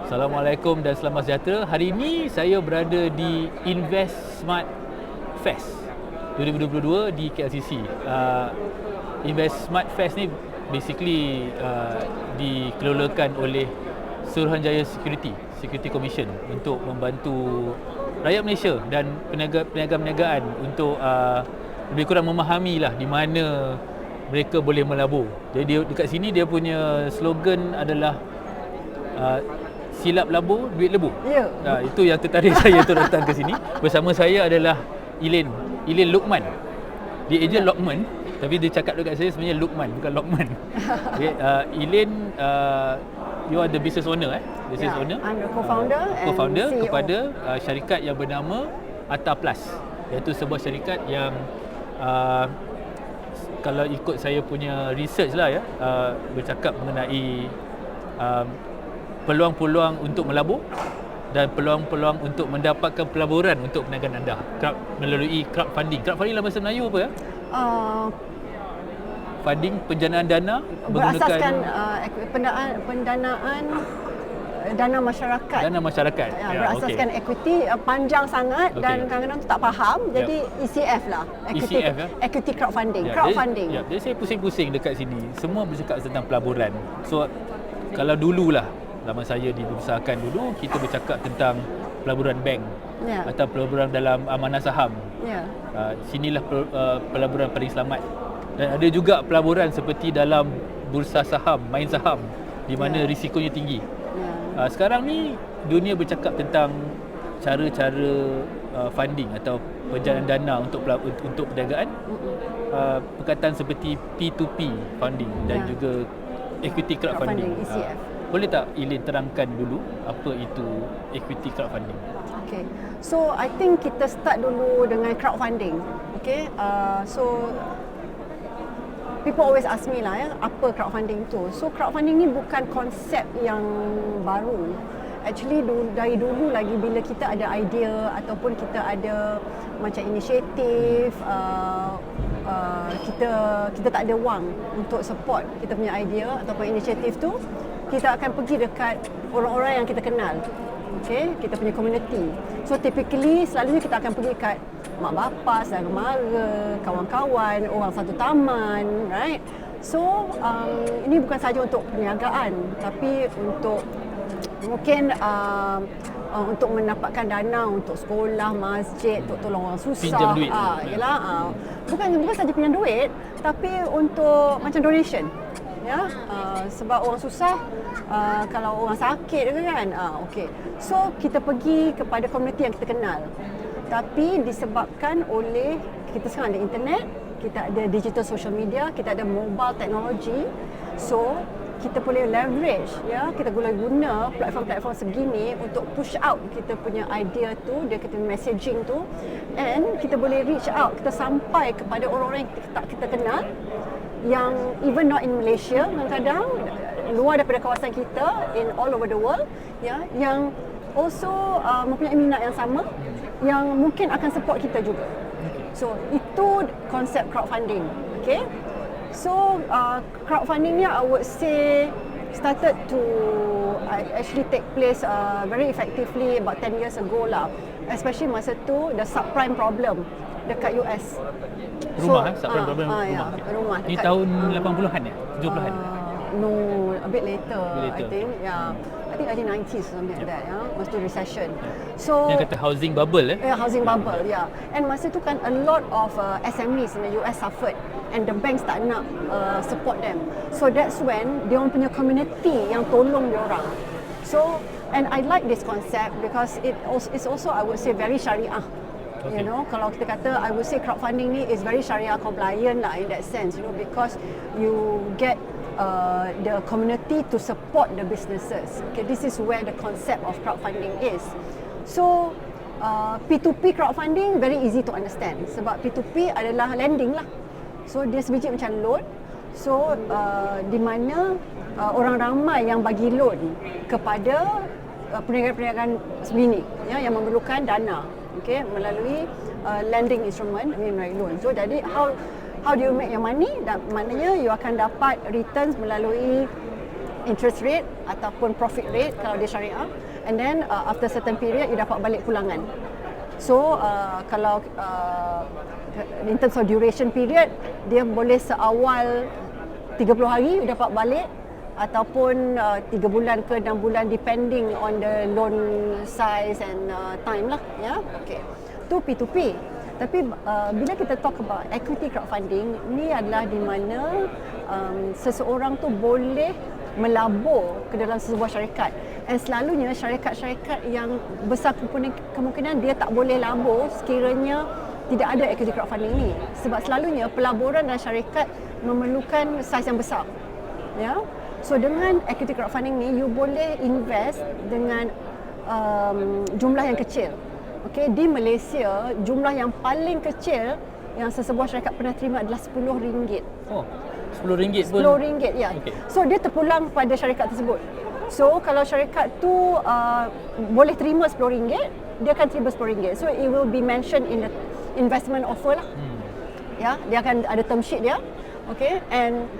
Assalamualaikum dan selamat sejahtera. Hari ini saya berada di Invest Smart Fest 2022 di KLCC. Invest Smart Fest ni basically dikelolakan oleh Suruhanjaya Security Commission untuk membantu rakyat Malaysia dan peniaga-perniagaan untuk lebih kurang memahami lah di mana mereka boleh melabur. Jadi dekat sini dia punya slogan adalah silap labur, duit lebu. Ya. Itu yang tertarik saya untuk datang ke sini. Bersama saya adalah Ilin Luqman. Dia ejen Luqman, tapi dia cakap dekat saya sebenarnya Luqman, bukan Luqman. Okay, Ilin, you are the business owner, business owner. I'm the co-founder and CEO. Kepada syarikat yang bernama Atta Plus, iaitu sebuah syarikat yang kalau ikut saya punya research lah bercakap mengenai peluang-peluang untuk melabur dan peluang-peluang untuk mendapatkan pelaburan untuk perniagaan anda melalui crowdfunding. Crowdfunding dalam bahasa Melayu apa ya? Funding, penjanaan dana berasaskan pendanaan dana masyarakat. Dana masyarakat. Berasaskan equity panjang sangat dan kadang-kadang tu tak faham. Jadi ECF lah. Equity crowdfunding. Jadi saya pusing-pusing dekat sini. Semua bercakap tentang pelaburan. So kalau dululah zaman saya dibesarkan dulu, kita bercakap tentang pelaburan bank atau pelaburan dalam amanah saham. Sinilah pelaburan paling selamat. Dan ada juga pelaburan seperti dalam bursa saham, main saham, di mana risikonya tinggi. Sekarang ni dunia bercakap tentang cara-cara funding atau penjanaan dana untuk perniagaan. Perkataan seperti P2P funding dan juga equity crowdfunding. ECF. Boleh tak Ilin terangkan dulu apa itu equity crowdfunding? Okay. So I think kita start dulu dengan crowdfunding. Okay. So people always ask me lah apa crowdfunding tu. So crowdfunding ni bukan konsep yang baru. Actually dari dulu lagi bila kita ada idea ataupun kita ada macam inisiatif, kita tak ada wang untuk support kita punya idea ataupun inisiatif tu, kita akan pergi dekat orang-orang yang kita kenal. Okay, kita punya community. So typically selalunya kita akan pergi kat mak bapa, saudara mara, kawan-kawan, orang satu taman, right? So ini bukan sahaja untuk perniagaan, tapi untuk mungkin untuk mendapatkan dana untuk sekolah, masjid, untuk tolong orang susah. Pinjam duit. Bukan saja pinjam duit, tapi untuk macam donation. Sebab orang susah, kalau orang sakit kan, okey. So kita pergi kepada komuniti yang kita kenal. Tapi disebabkan oleh kita sekarang ada internet, kita ada digital social media, kita ada mobile technology. So kita boleh leverage, kita boleh guna platform-platform segini untuk push out kita punya idea tu, kita messaging tu, and kita boleh reach out, kita sampai kepada orang-orang yang kita kenal, yang even not in Malaysia, kadang-kadang luar daripada kawasan kita, in all over the world, yang also mempunyai minat yang sama, yang mungkin akan support kita juga. So itu konsep crowdfunding. Okay. So crowdfunding ni I would say started to actually take place very effectively about 10 years ago lah. Especially masa tu the subprime problem dekat US. Subprime problem rumah. Ni tahun 80-an ya? 70-an? No, a bit later. I think. I think early 90s something like that, masa tu recession. So yang kata housing bubble housing bubble, And masa tu kan a lot of SMEs in the US suffered and the banks tak nak support them. So that's when dia orang punya community yang tolong dia orang. So and I like this concept because it's also I would say very syariah. Okay. Kalau kita kata, I would say crowdfunding ni is very syariah compliant lah in that sense, because you get the community to support the businesses. Okay, this is where the concept of crowdfunding is. So P2P crowdfunding very easy to understand sebab P2P adalah lending lah. So dia sebiji macam loan. So di mana orang ramai yang bagi loan kepada perniagaan-perniagaan sebegini yang memerlukan dana, melalui lending instrument, melalui loan. So jadi how do you make your money? Maknanya you akan dapat returns melalui interest rate ataupun profit rate kalau dia syariah, and then after certain period you dapat balik pulangan. So kalau in terms of duration period, dia boleh seawal 30 hari you dapat balik, ataupun 3 bulan ke 6 bulan depending on the loan size and time lah, ya. Okay, tu P2P. Tapi bila kita talk about equity crowdfunding, ni adalah di mana seseorang tu boleh melabur ke dalam sebuah syarikat. And selalunya syarikat-syarikat yang besar kemungkinan dia tak boleh labur sekiranya tidak ada equity crowdfunding ni. Sebab selalunya pelaburan dalam syarikat memerlukan saiz yang besar. Ya. So dengan equity crowdfunding ni you boleh invest dengan jumlah yang kecil. Okey, di Malaysia jumlah yang paling kecil yang sesebuah syarikat pernah terima adalah RM10. Oh, RM10 pun. RM10, ya. Okay. So dia terpulang pada syarikat tersebut. So kalau syarikat tu boleh terima RM10, dia akan terima RM10. So it will be mentioned in the investment offer lah. Ya, dia akan ada term sheet dia. Okay, and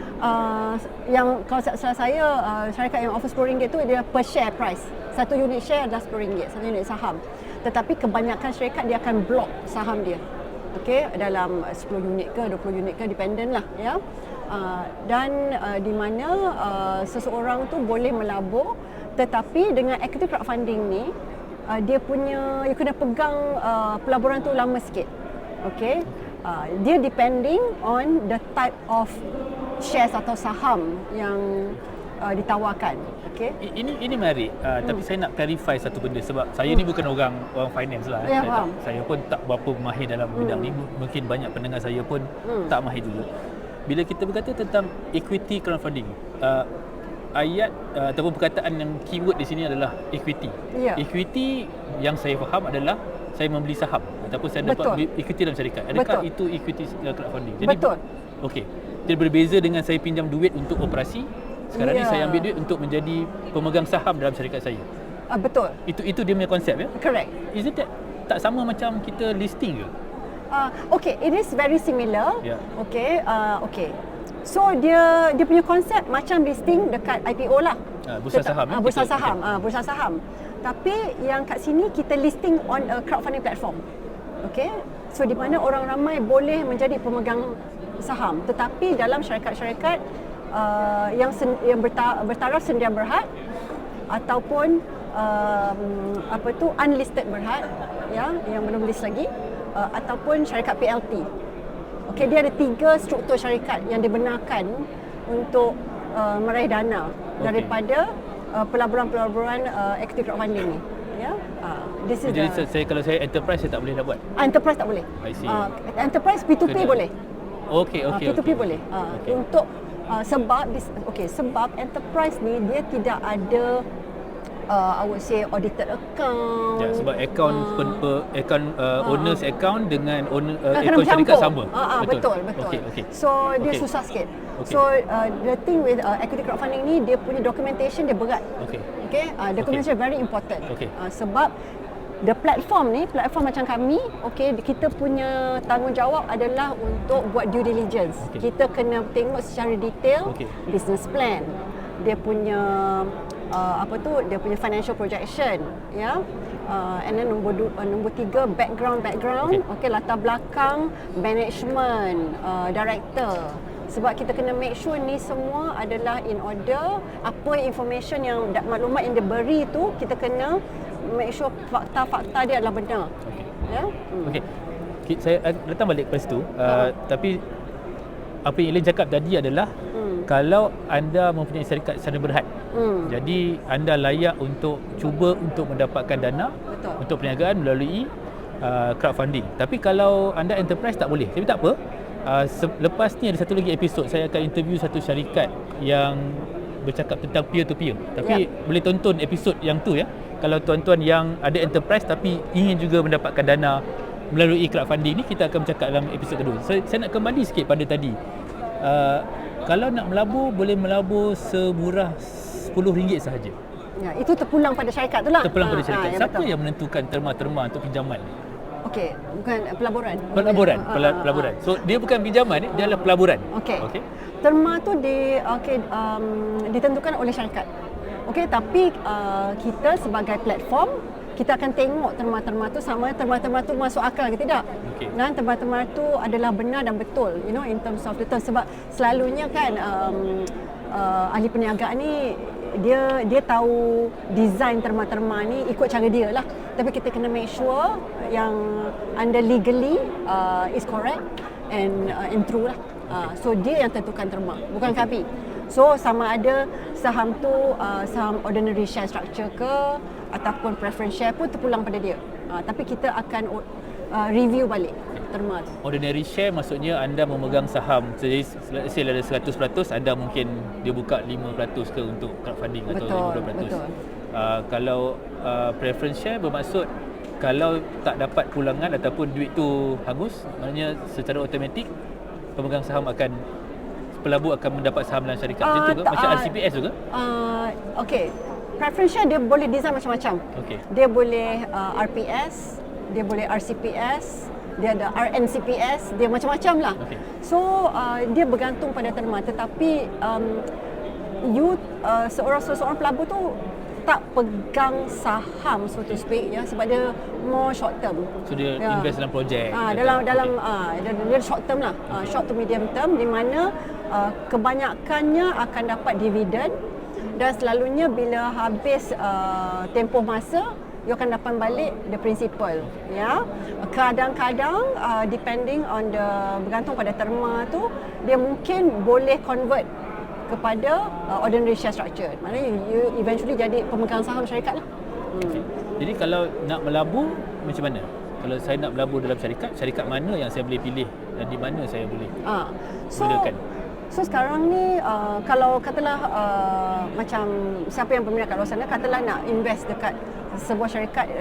yang kalau salah saya syarikat yang offer RM10 tu dia per share price. Satu unit share adalah RM10, satu unit saham. Tetapi kebanyakan syarikat dia akan block saham dia. Okay, dalam 10 unit ke 20 unit ke, dependent lah, ya. Dan di mana seseorang tu boleh melabur, tetapi dengan equity crowdfunding ni dia punya, you kena pegang pelaburan tu lama sikit. Okay, dia depending on the type of shares atau saham yang ditawarkan. Okay. Ini menarik, tapi saya nak clarify satu benda sebab saya ni bukan orang finance lah. Ya, saya pun tak berapa mahir dalam bidang ni. Mungkin banyak pendengar saya pun tak mahir juga. Bila kita berkata tentang equity crowdfunding, ayat ataupun perkataan yang keyword di sini adalah equity. Ya. Equity yang saya faham adalah saya membeli saham ataupun saya dapat equity dalam syarikat. Adakah itu equity crowdfunding? Jadi, betul. Okey. Jadi berbeza dengan saya pinjam duit untuk operasi. Sekarang ni saya ambil duit untuk menjadi pemegang saham dalam syarikat saya. Betul. Itu dia punya konsep, ya? Correct. Isn't that tak sama macam kita listing ke? Okay, it is very similar. Yeah. Okay, okay. So dia punya konsep macam listing dekat IPO lah. Bursa saham. Bursa saham. Bursa saham. Tapi yang kat sini kita listing on a crowdfunding platform. Okay. So di mana orang ramai boleh menjadi pemegang saham. Tetapi dalam syarikat-syarikat yang bertaraf sedia berhad ataupun unlisted berhad, ya, yang belum list lagi, ataupun syarikat PLT. Okey, dia ada 3 struktur syarikat yang dibenarkan untuk meraih dana daripada pelaburan-pelaburan equity crowdfunding ni. Ya. Jadi kalau saya enterprise saya tak boleh nak buat. Enterprise tak boleh. I see. Enterprise P2P boleh. Okey. P2P boleh. Untuk sebab enterprise ni dia tidak ada I would say audited account. Ya, sebab account owners account dengan account syarikat sama. Betul. Okay. So dia susah sikit. Okay. So the thing with equity crowdfunding ni, dia punya documentation dia berat. Okay. Documentation very important. Sebab the platform macam kami, okay, kita punya tanggungjawab adalah untuk buat due diligence. Kita kena tengok secara detail business plan, dia punya dia punya financial projection, ya. And then nombor 3 background, okay, latar belakang management, director. Sebab kita kena make sure ni semua adalah in order. Apa information yang maklumat yang dia beri tu, kita kena make sure fakta-fakta dia adalah benar. Ya. Okay, saya datang balik ke situ. Tapi apa yang Elaine cakap tadi adalah kalau anda mempunyai syarikat secara berhad, jadi anda layak untuk cuba untuk mendapatkan dana untuk perniagaan melalui crowdfunding. Tapi kalau anda enterprise tak boleh. Tapi tak apa. Lepas ni ada satu lagi episod saya akan interview satu syarikat yang bercakap tentang peer to peer. Tapi boleh tonton episod yang tu, ya. Kalau tuan-tuan yang ada enterprise tapi ingin juga mendapatkan dana melalui crowdfunding ni, kita akan bercakap dalam episod kedua. Saya nak kembali sikit pada tadi. Kalau nak melabur, boleh melabur semurah RM10 sahaja. Ya, itu terpulang pada syarikat tu lah. Terpulang pada syarikat. Siapa yang menentukan terma-terma untuk pinjaman? Okey, bukan pelaburan. Pelaburan. So dia bukan pinjaman, dia adalah pelaburan. Okey. Terma tu ditentukan oleh syarikat. Okey, tapi kita sebagai platform kita akan tengok terma-terma tu sama terma-terma tu masuk akal ke tidak. Dan terma-terma tu adalah benar dan betul, in terms of the term. Sebab selalunya kan ahli perniagaan ni dia tahu design terma-terma ni ikut cara dia lah. Tapi kita kena make sure yang under legally is correct and true lah. So dia yang tentukan terma, bukan kami. So sama ada saham tu saham ordinary share structure ke ataupun preference share pun terpulang pada dia. Tapi kita akan review balik terma tu. Ordinary share maksudnya anda memegang saham. Jadi let's say ada 100%, anda mungkin dia buka 5% ke untuk crowdfunding atau 15%. Betul. Kalau preference share bermaksud kalau tak dapat pulangan ataupun duit tu hangus, maknanya secara automatik pemegang saham pelabur akan mendapat saham dalam syarikat. Macam tu ke? Macam RCPS tu ke? Okey. Preference share dia boleh design macam-macam. Dia boleh RPS, dia boleh RCPS, dia ada RNCPS, dia macam-macam lah. So dia bergantung pada terma, tetapi seorang pelabur tu tak pegang saham, so to speak, sebab dia more short term. So dia invest dalam projek. Dia short term lah, short to medium term, di mana kebanyakannya akan dapat dividen dan selalunya bila habis tempoh masa you akan dapat balik the principal. Kadang-kadang depending on bergantung pada terma tu, dia mungkin boleh convert kepada ordinary share structure. Maknanya you eventually jadi pemegang saham syarikat lah. Jadi kalau nak melabur macam mana? Kalau saya nak berlabur dalam syarikat mana yang saya boleh pilih dan di mana saya boleh gunakan? So sekarang ni kalau katalah macam siapa yang berminat kat luar sana, katalah nak invest dekat sebuah syarikat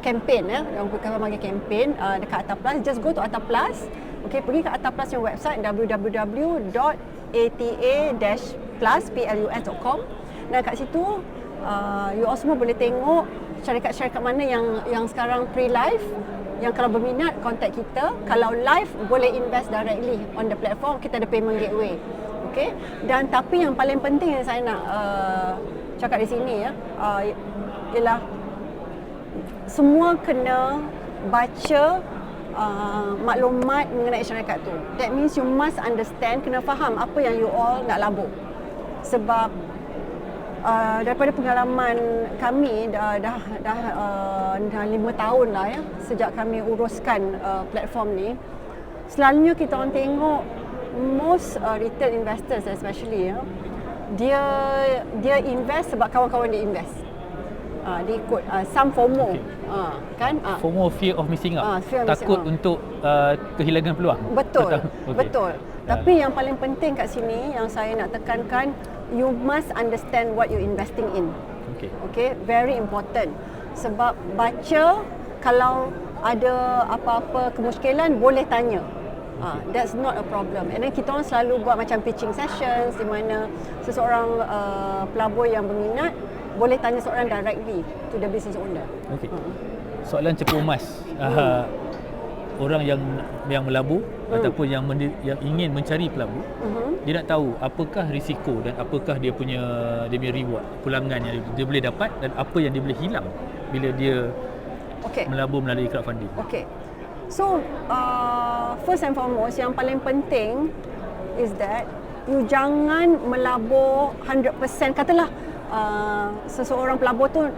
campaign, yang kita panggil campaign dekat Atta Plus, just go to Atta Plus. Pergi ke Atta Plus yang website www.ata-plus.com. Dan kat situ you all semua boleh tengok syarikat-syarikat mana yang sekarang pre-live, yang kalau berminat contact kita. Kalau live boleh invest directly on the platform, kita ada payment gateway. Dan tapi yang paling penting yang saya nak cakap di sini ialah semua kena baca maklumat mengenai syarikat tu. That means you must understand, kena faham apa yang you all nak labur. Sebab daripada pengalaman kami dah 5 tahun lah sejak kami uruskan platform ni, selalunya kita orang tengok most retail investors especially dia invest sebab kawan-kawan dia invest. Dia ikut some FOMO, kan? FOMO, fear of missing out. Takut untuk kehilangan peluang. Betul. Tapi yang paling penting kat sini yang saya nak tekankan, you must understand what you investing in. Very important. Sebab baca, kalau ada apa-apa kemusykilan boleh tanya. That's not a problem. And then kita orang selalu buat macam pitching sessions di mana seseorang pelabur yang berminat boleh tanya soalan directly to the business owner. Soalan cepu emas. Orang yang melabur ataupun yang ingin mencari pelabur, dia nak tahu apakah risiko dan apakah dia punya reward, pulangan yang dia boleh dapat dan apa yang dia boleh hilang bila dia melabur melalui crowdfunding. So first and foremost, yang paling penting is that you jangan melabur 100%. Katalah seseorang pelabur tu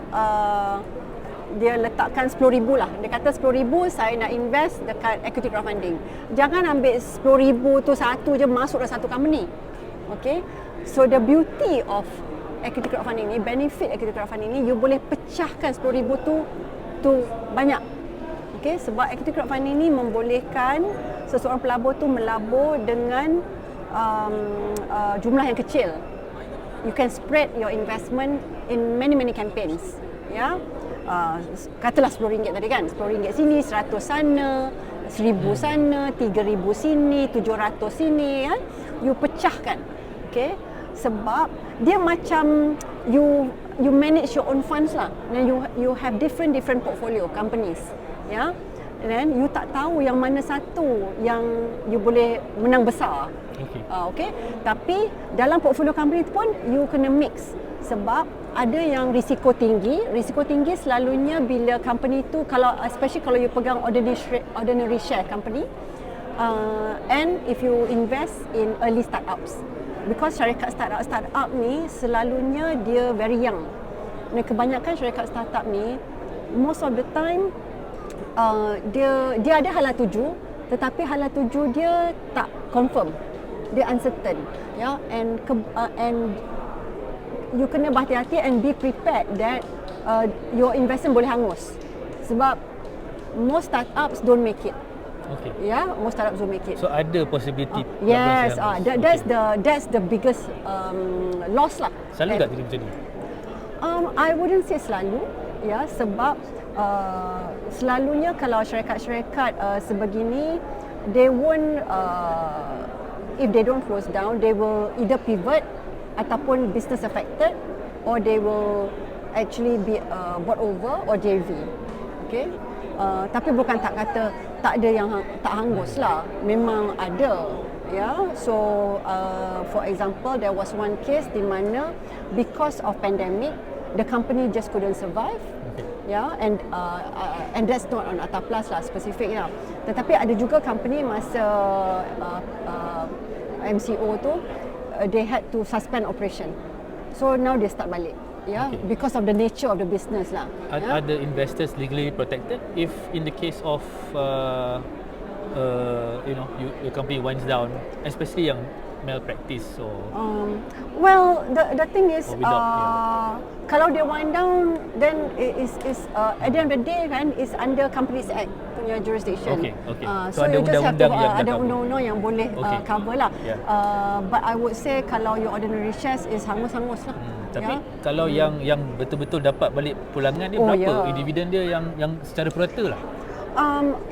dia letakkan RM10,000 lah. Dia kata RM10,000 saya nak invest dekat equity crowdfunding. Jangan ambil RM10,000 tu satu je masuk dalam satu company. So the beauty of equity crowdfunding ni, benefit equity crowdfunding ni, you boleh pecahkan RM10,000 tu banyak. Sebab equity crowdfunding ni membolehkan seseorang pelabur tu melabur dengan jumlah yang kecil. You can spread your investment in many campaigns. Katalah RM10 tadi kan, RM10 sini, RM100 sana, RM1,000 sana, RM3,000 sini, RM700 sini, you pecahkan. Sebab dia macam you manage your own funds lah. And you have different portfolio companies. then you tak tahu yang mana satu yang you boleh menang besar. Okay. Tapi dalam portfolio company tu pun you kena mix, sebab ada yang risiko tinggi. Risiko tinggi selalunya bila company tu, kalau especially kalau you pegang ordinary share company, and if you invest in early startups, because syarikat startup ni selalunya dia very young. Dan kebanyakan syarikat startup ni most of the time dia ada halal tuju, tetapi halal tuju dia tak confirm, dia uncertain, ya. And you kena berhati-hati and be prepared that your investment boleh hangus, sebab most startups don't make it. Most startups don't make it. So ada possibility. Yes, that's the biggest loss lah. Selalu tak jadi macam ni? I wouldn't say selalu, ya, sebab selalunya kalau syarikat-syarikat sebegini, they won't if they don't close down, they will either pivot ataupun business affected, or they will actually be bought over or JV. Okay, tapi bukan tak kata tak ada yang tak hangus lah, memang ada, ya. So for example, there was one case di mana because of pandemic, the company just couldn't survive. Yeah, and that's not on Atta Plus lah specific lah. Tetapi ada juga company masa MCO tu, they had to suspend operation. So now they start balik. Yeah, because of the nature of the business lah. Are the investors legally protected if in the case of your company winds down, especially yang malpractice or well, the thing is kalau dia wind down, then is at the end of the day kan, is under Companies Act punya jurisdiction. So you just have to ada cover. undang-undang yang boleh cover lah. But I would say kalau your ordinary shares is hangus-hangus lah. Tapi kalau yang betul-betul dapat balik pulangan dia berapa? Dividen dia yang secara purata lah.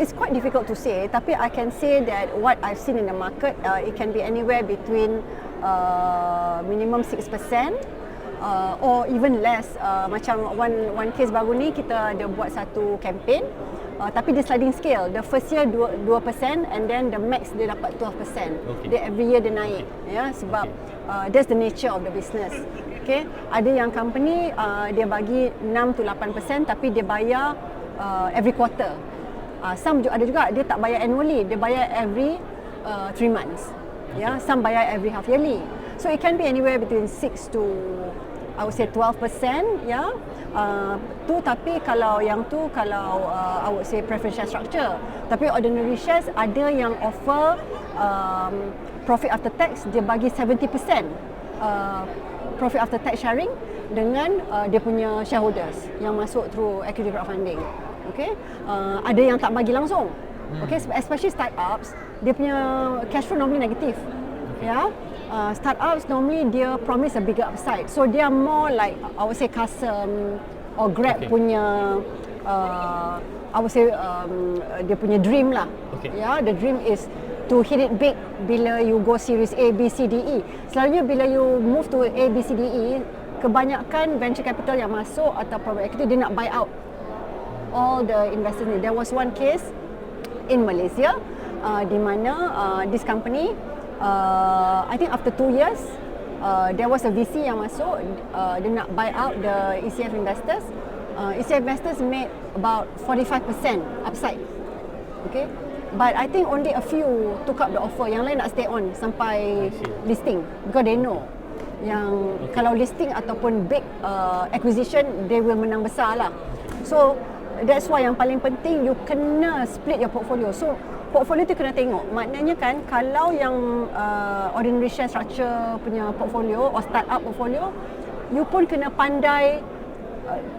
It's quite difficult to say, tapi I can say that what I've seen in the market, it can be anywhere between minimum 6%, or even less. Macam one case baru ni, kita ada buat satu campaign, tapi dia sliding scale. The first year 2%, and then the max dia dapat 12%. Dia every year dia naik, ya, sebab that's the nature of the business. Okay, ada yang company dia bagi 6 to 8%, tapi dia bayar every quarter. Some ada juga dia tak bayar annually, dia bayar every 3 months. Ya, some bayar every half yearly. So it can be anywhere between 6 to I would say 12%, ya. Tapi kalau yang tu I would say preferential structure. Tapi ordinary shares ada yang offer profit after tax, dia bagi 70% profit after tax sharing dengan dia punya shareholders yang masuk through equity crowdfunding. Okay, ada yang tak bagi langsung. Okay, especially startups, dia punya cash flow normally negative. Ya, startups normally dia promise a bigger upside. So they are more like I would say Kasem or Grab punya I would say dia punya dream lah. Ya, the dream is to hit it big bila you go series A, B, C, D, E. Selalunya bila you move to A, B, C, D, E, kebanyakan venture capital yang masuk atau private equity dia nak buy out all the investors ni. There was one case in Malaysia di mana this company, I think after 2 years, there was a VC yang masuk, dia nak buy out the ECF investors. ECF investors made about 45% upside. Okay, but I think only a few took up the offer. Yang lain nak stay on sampai listing, because they know yang kalau listing ataupun big acquisition, they will menang besar lah. So that's why yang paling penting you kena split your portfolio. So portfolio tu kena tengok. Maknanya kan kalau yang ordinary share structure punya portfolio or startup portfolio, you pun kena pandai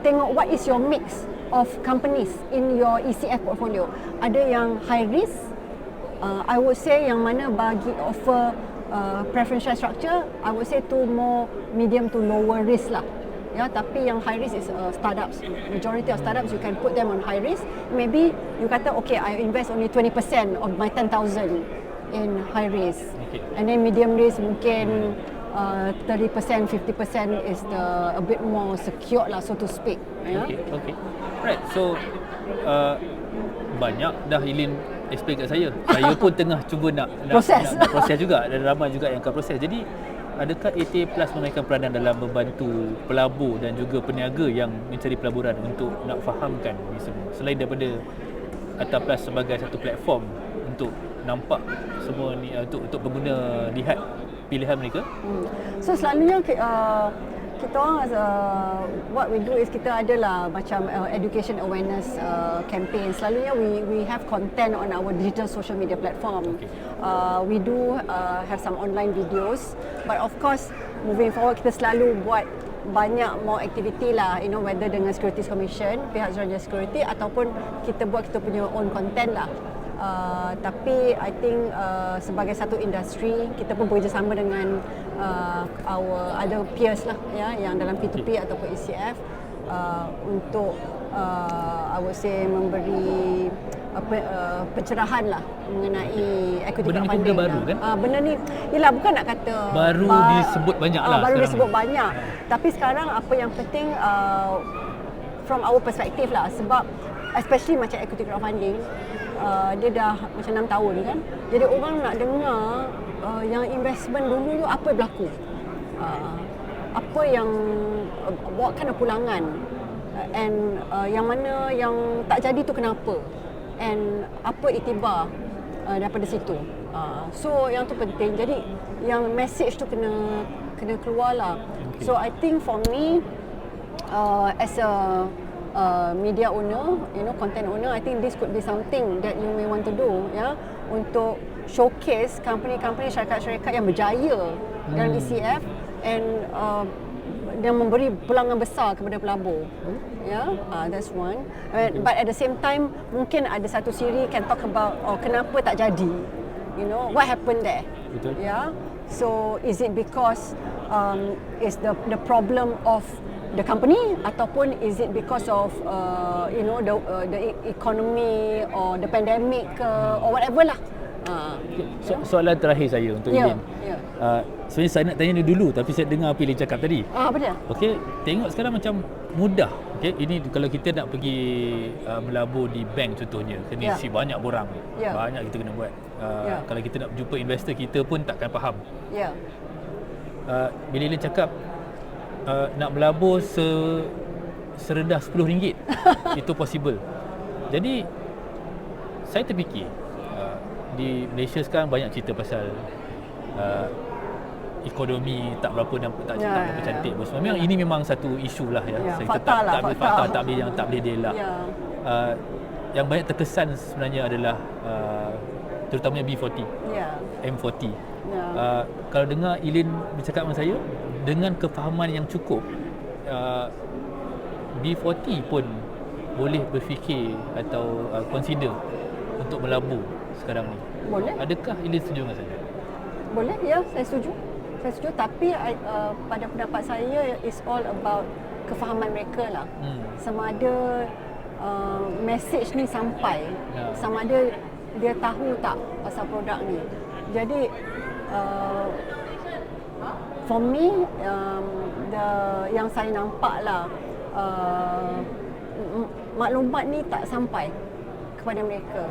tengok what is your mix of companies in your ECF portfolio. Ada yang high risk, I would say yang mana bagi offer preferential structure, I would say tu more medium to lower risk lah. Ya, tapi yang high risk is startups. Majority of startups you can put them on high risk. Maybe you kata okay, I invest only 20% of my 10,000 in high risk. And then medium risk mungkin 30%, 50% is a bit more secure lah, so to speak. Okay. Right. So banyak dah Ilin explain kat saya. Saya pun tengah cuba nak proses juga, dan ramai juga yang akan proses. Jadi adakah ATA Plus memainkan peranan dalam membantu pelabur dan juga peniaga yang mencari pelaburan untuk nak fahamkan ni semua, selain daripada ATA Plus sebagai satu platform untuk nampak semua ni, untuk pengguna lihat pilihan mereka? So selalunya kita orang what we do is kita adalah macam education awareness campaign. Selalunya we have content on our digital social media platform. We do have some online videos, but of course moving forward kita selalu buat banyak more activity lah, whether dengan Securities Commission, pihak Zona Security, ataupun kita buat kita punya own content lah. Tapi I think sebagai satu industri kita pun bekerjasama dengan our other peers lah, yang dalam P2P ataupun ECF untuk I would say memberi pencerahan lah mengenai equity crowdfunding. Benda ni baru kan? Benda ni yelah, bukan nak kata baru disebut banyak lah. Baru disebut banyak. Tapi sekarang apa yang penting from our perspective lah, sebab especially macam equity crowdfunding, dia dah macam 6 tahun kan. Jadi orang nak dengar yang investment dulu tu apa yang berlaku. Apa yang what kind of pulangan, and yang mana yang tak jadi tu kenapa, and apa iktibar daripada situ. So yang tu penting. Jadi yang message tu kena keluar lah. So I think for me as a media owner, content owner, I think this could be something that you may want to do, untuk showcase company-company, syarikat-syarikat yang berjaya dalam ECF and yang memberi pulangan besar kepada pelabur. That's one. But at the same time, mungkin ada satu siri can talk about kenapa tak jadi. What happened there? Betul. So is it because is the problem of the company, ataupun is it because of the economy or the pandemic or whatever lah. Soalan terakhir saya untuk Ilin. Sebenarnya saya nak tanya dia dulu, tapi saya dengar apa Ilin cakap tadi. Apa dia? Okey, tengok sekarang macam mudah. Okey, ini kalau kita nak pergi melabur di bank contohnya, kena isi banyak borang. Banyak kita kena buat. Kalau kita nak jumpa investor, kita pun takkan faham. Bila Ilin cakap nak melabur serendah RM10, itu possible. Jadi saya terfikir di Malaysia sekarang banyak cerita pasal ekonomi tak berapa cantik pun. Memang ini memang satu isu lah, saya fakta tak boleh dielak. Yang banyak terkesan sebenarnya adalah terutamanya B40, M40. Kalau dengar Ilin bercakap dengan saya, dengan kefahaman yang cukup, B40 pun boleh berfikir atau consider untuk melabur sekarang ni. Boleh. Adakah Ilin setuju dengan saya? Boleh, saya setuju. Tapi pada pendapat saya, it's all about kefahaman mereka lah. Sama ada message ni sampai, sama ada dia tahu tak pasal produk ni. Jadi for me, yang saya nampak lah, maklumat ni tak sampai kepada mereka.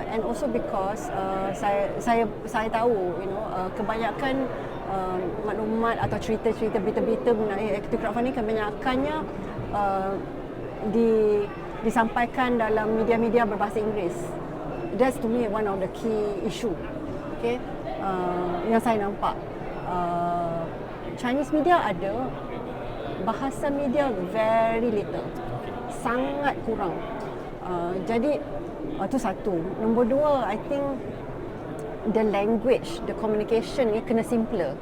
And also because saya tahu, kebanyakan maklumat atau cerita-cerita berita-berita mengenai equity crowdfunding kebanyakannya disampaikan dalam media-media berbahasa Inggeris. That's to me one of the key issue. Okay, yang saya nampak. Chinese media ada, bahasa media very little, sangat kurang. Jadi itu satu. Nombor dua, I think the language, the communication ni kena simpler.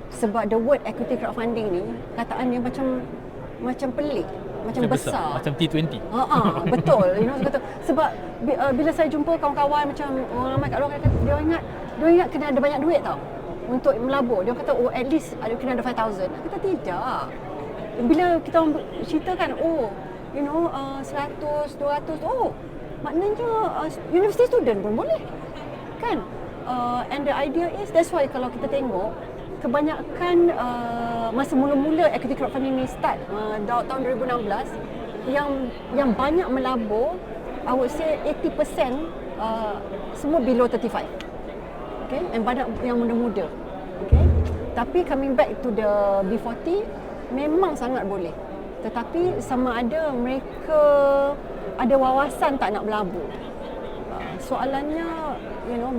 Sebab the word equity crowdfunding ni, kataan dia macam pelik, macam besar. Macam T20. Betul. Sebab bila saya jumpa kawan-kawan macam orang ramai kat luar, dia ingat kena ada banyak duit tau untuk melabur. Dia kata at least kena ada 5,000. Kita kata tidak. Bila kita orang ceritakan 100, 200, maknanya university student pun boleh kan. And the idea is, that's why kalau kita tengok kebanyakan masa mula-mula equity crowdfunding ni start tahun 2016, yang banyak melabur, I would say 80% semua below 35. Okay, and banyak yang muda-muda. Okay, tapi coming back to the B40, memang sangat boleh. Tetapi sama ada mereka ada wawasan tak nak berlabur. Soalannya,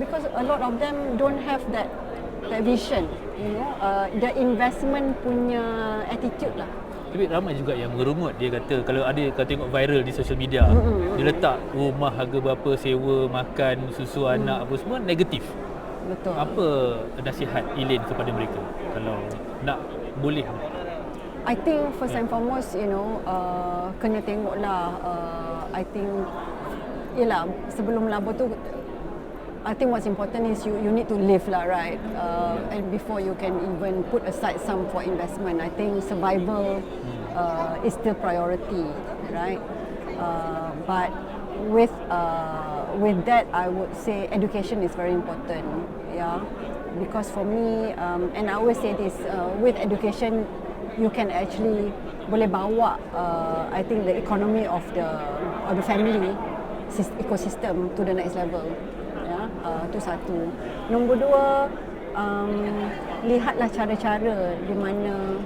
because a lot of them don't have that vision, the investment punya attitude lah. Tapi ramai juga yang merungut. Dia kata kalau tengok viral di social media, dia letak rumah harga berapa, sewa, makan, susu anak apa semua negatif. Betul. Apa nasihat Elaine kepada mereka kalau nak boleh? I think first and foremost, kena tengoklah. I think yelah, sebelum melabur tu, I think what's important is you need to live lah, right? And before you can even put aside some for investment, I think survival is still priority, right? But with that, I would say education is very important, yeah. Because for me, and I always say this, with education, you can actually boleh bawa, I think the economy of the family ecosystem to the next level. Itu satu. Nombor dua, lihatlah cara-cara di mana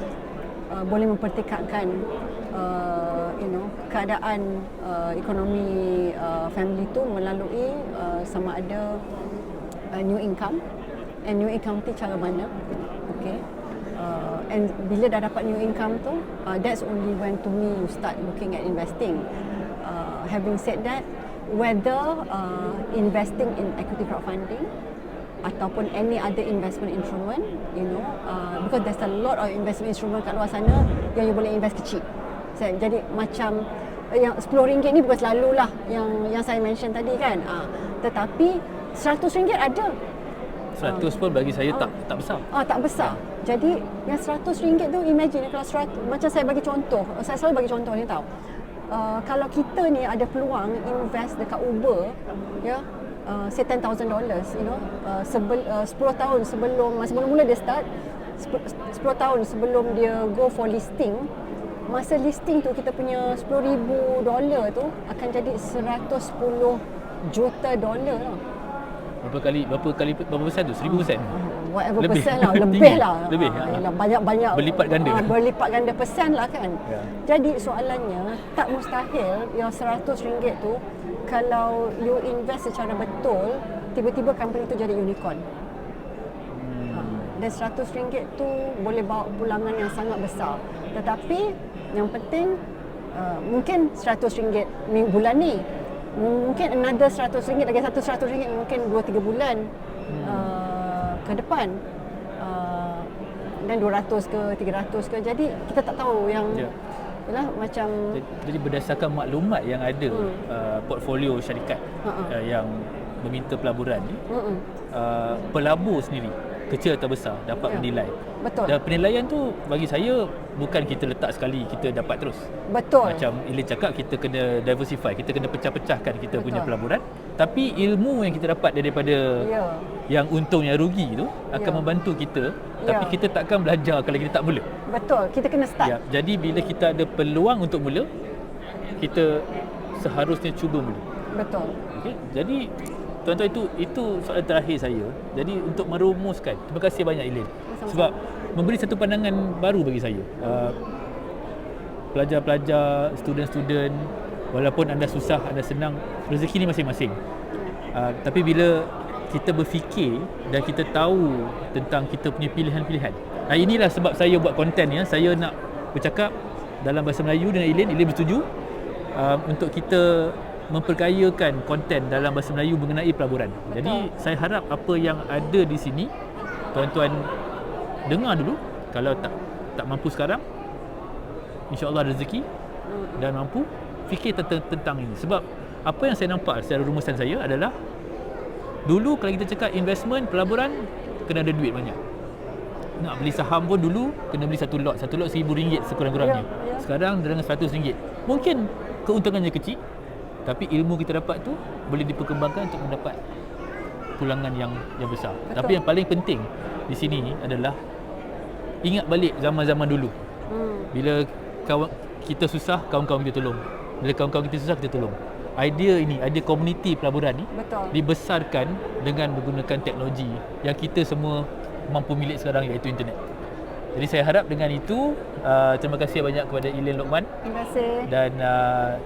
boleh mempertekadkan keadaan ekonomi family tu melalui sama ada new income, and new income tu cara mana, okay. And bila dah dapat new income tu, that's only when to me you start looking at investing. Having said that, whether investing in equity crowdfunding ataupun any other investment instrument, because there's a lot of investment instrument kat luar sana yang you boleh invest kecil. Jadi macam yang RM10 ni bukan selalulah yang saya mention tadi kan. Tetapi RM100 ada. 100 pun bagi saya tak besar. Tak besar. Jadi yang RM100 tu, imagine kalau 100, macam saya bagi contoh, saya selalu bagi contoh ni tau. Kalau kita ni ada peluang invest dekat Uber, say $10,000, 10 tahun sebelum mula dia start, 10 tahun sebelum dia go for listing, masa listing tu kita punya $10,000 tu akan jadi $110 juta lah. Berapa persen tu? 1000%? Whatever lebih. persen lah, lebih lah. Lebih. Banyak-banyak. Berlipat ganda. Berlipat ganda persen lah kan. Ya. Jadi soalannya, tak mustahil yang RM100 tu, kalau you invest secara betul, tiba-tiba company tu jadi unicorn. Dan RM100 tu boleh bawa pulangan yang sangat besar. Tetapi yang penting, mungkin RM100 bulan ni, mungkin another RM100, lagi satu RM100 mungkin 2-3 bulan ke depan, dan 200 ke 300 ke. Jadi kita tak tahu yang yalah, macam jadi berdasarkan maklumat yang ada, portfolio syarikat yang meminta pelaburan ni, pelabur sendiri kecil atau besar dapat menilai. Betul. Dan penilaian tu bagi saya bukan kita letak sekali kita dapat terus. Betul. Macam Elaine cakap, kita kena diversify, kita kena pecah-pecahkan kita punya pelaburan. Tapi ilmu yang kita dapat daripada yang untung yang rugi tu akan membantu kita. Tapi kita takkan belajar kalau kita tak mula. Betul, kita kena start. Jadi bila kita ada peluang untuk mula, kita seharusnya cuba mula. Betul. Okay? Jadi tuan-tuan, itu soalan terakhir saya. Jadi untuk merumuskan, terima kasih banyak Elaine sebab memberi satu pandangan baru bagi saya. Pelajar-pelajar, student-student, walaupun anda susah, anda senang, rezeki ni masing-masing. Tapi bila kita berfikir dan kita tahu tentang kita punya pilihan-pilihan. Inilah sebab saya buat konten ya. Saya nak bercakap dalam bahasa Melayu dengan Elaine bersetuju untuk kita memperkayakan konten dalam bahasa Melayu mengenai pelaburan. Jadi saya harap apa yang ada di sini tuan-tuan dengar dulu. Kalau tak mampu sekarang, insya-Allah rezeki dan mampu, fikir tentang ini. Sebab apa yang saya nampak secara rumusan saya adalah, dulu kalau kita cakap investment pelaburan, kena ada duit banyak. Nak beli saham pun dulu kena beli satu lot RM1,000 sekurang-kurangnya. Sekarang dengan RM100. Mungkin keuntungannya kecil, tapi ilmu kita dapat tu boleh diperkembangkan untuk mendapat pulangan yang besar. Betul. Tapi yang paling penting di sini adalah ingat balik zaman-zaman dulu. Bila kita susah, kawan-kawan kita tolong. Bila kawan-kawan kita susah, kita tolong. Idea komuniti pelaburan ni dibesarkan dengan menggunakan teknologi yang kita semua mampu milik sekarang, iaitu internet. Jadi saya harap dengan itu, terima kasih banyak kepada Elaine Lokman. Terima kasih. Dan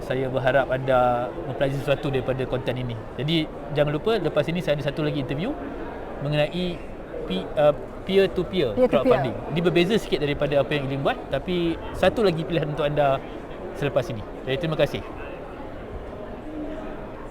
saya berharap anda mempelajari sesuatu daripada konten ini. Jadi jangan lupa, lepas ini saya ada satu lagi interview mengenai peer-to-peer crowdfunding. Dia berbeza sikit daripada apa yang Elaine buat, tapi satu lagi pilihan untuk anda selepas ini. Jadi terima kasih.